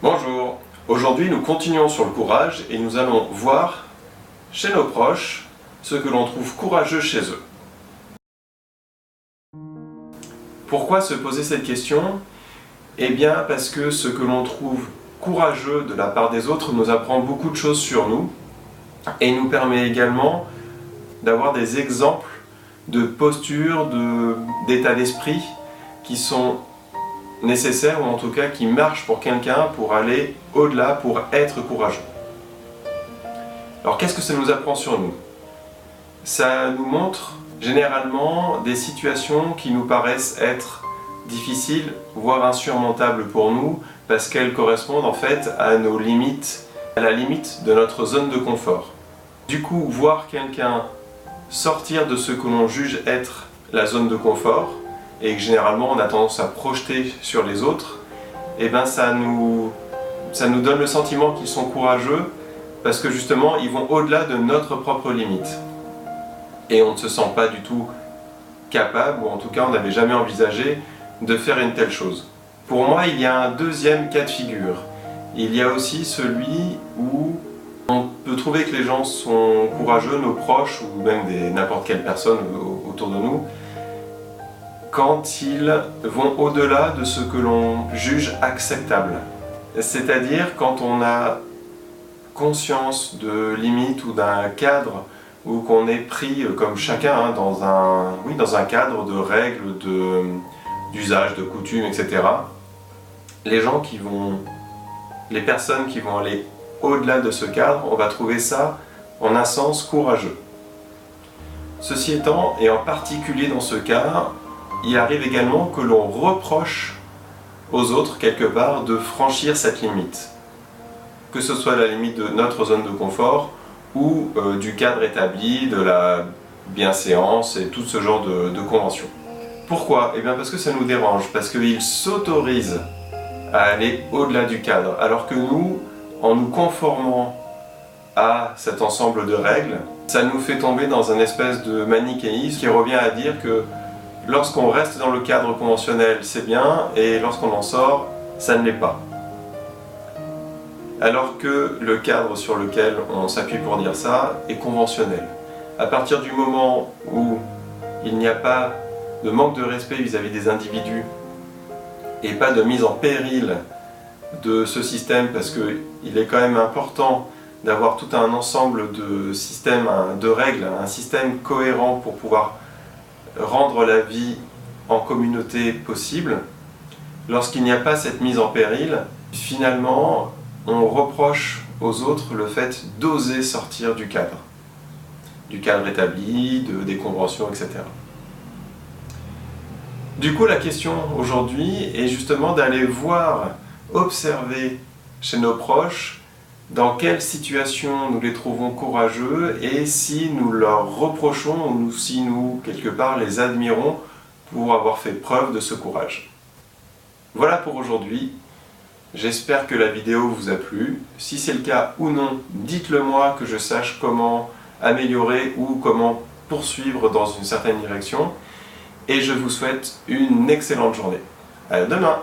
Bonjour, aujourd'hui nous continuons sur le courage et nous allons voir chez nos proches ce que l'on trouve courageux chez eux. Pourquoi se poser cette question? Eh bien parce que ce que l'on trouve courageux de la part des autres nous apprend beaucoup de choses sur nous et nous permet également d'avoir des exemples de postures, d'état d'esprit qui sont nécessaires ou en tout cas qui marchent pour quelqu'un pour aller au-delà, pour être courageux. Alors qu'est-ce que ça nous apprend sur nous? Ça nous montre généralement des situations qui nous paraissent être difficiles, voire insurmontables pour nous, parce qu'elles correspondent en fait à nos limites, à la limite de notre zone de confort. Du coup, voir quelqu'un sortir de ce que l'on juge être la zone de confort, et que généralement on a tendance à projeter sur les autres, et ben ça nous donne le sentiment qu'ils sont courageux, parce que justement ils vont au-delà de notre propre limite. Et on ne se sent pas du tout capable, ou en tout cas on n'avait jamais envisagé de faire une telle chose. Pour moi, il y a un deuxième cas de figure. Il y a aussi celui où on peut trouver que les gens sont courageux, nos proches, ou même n'importe quelle personne autour de nous, quand ils vont au-delà de ce que l'on juge acceptable. C'est-à-dire quand on a conscience de limites ou d'un cadre, ou qu'on est pris comme chacun dans un cadre de règles, d'usages, de coutumes, etc. Les personnes qui vont aller au-delà de ce cadre, on va trouver ça en un sens courageux. Ceci étant, et en particulier dans ce cas, il arrive également que l'on reproche aux autres, quelque part, de franchir cette limite. Que ce soit la limite de notre zone de confort ou du cadre établi, de la bienséance et tout ce genre de conventions. Pourquoi? Eh bien parce que ça nous dérange, parce qu'ils s'autorisent à aller au-delà du cadre, alors que nous, en nous conformant à cet ensemble de règles, ça nous fait tomber dans une espèce de manichéisme qui revient à dire que lorsqu'on reste dans le cadre conventionnel, c'est bien, et lorsqu'on en sort, ça ne l'est pas. Alors que le cadre sur lequel on s'appuie pour dire ça est conventionnel. À partir du moment où il n'y a pas de manque de respect vis-à-vis des individus et pas de mise en péril de ce système, parce qu'il est quand même important d'avoir tout un ensemble de systèmes, de règles, un système cohérent pour pouvoir rendre la vie en communauté possible. Lorsqu'il n'y a pas cette mise en péril, finalement, on reproche aux autres le fait d'oser sortir du cadre établi, des conventions, etc. Du coup, la question aujourd'hui est justement d'aller voir, observer chez nos proches dans quelle situation nous les trouvons courageux et si nous leur reprochons ou si nous, quelque part, les admirons pour avoir fait preuve de ce courage. Voilà pour aujourd'hui. J'espère que la vidéo vous a plu. Si c'est le cas ou non, dites-le moi que je sache comment améliorer ou comment poursuivre dans une certaine direction. Et je vous souhaite une excellente journée. À demain!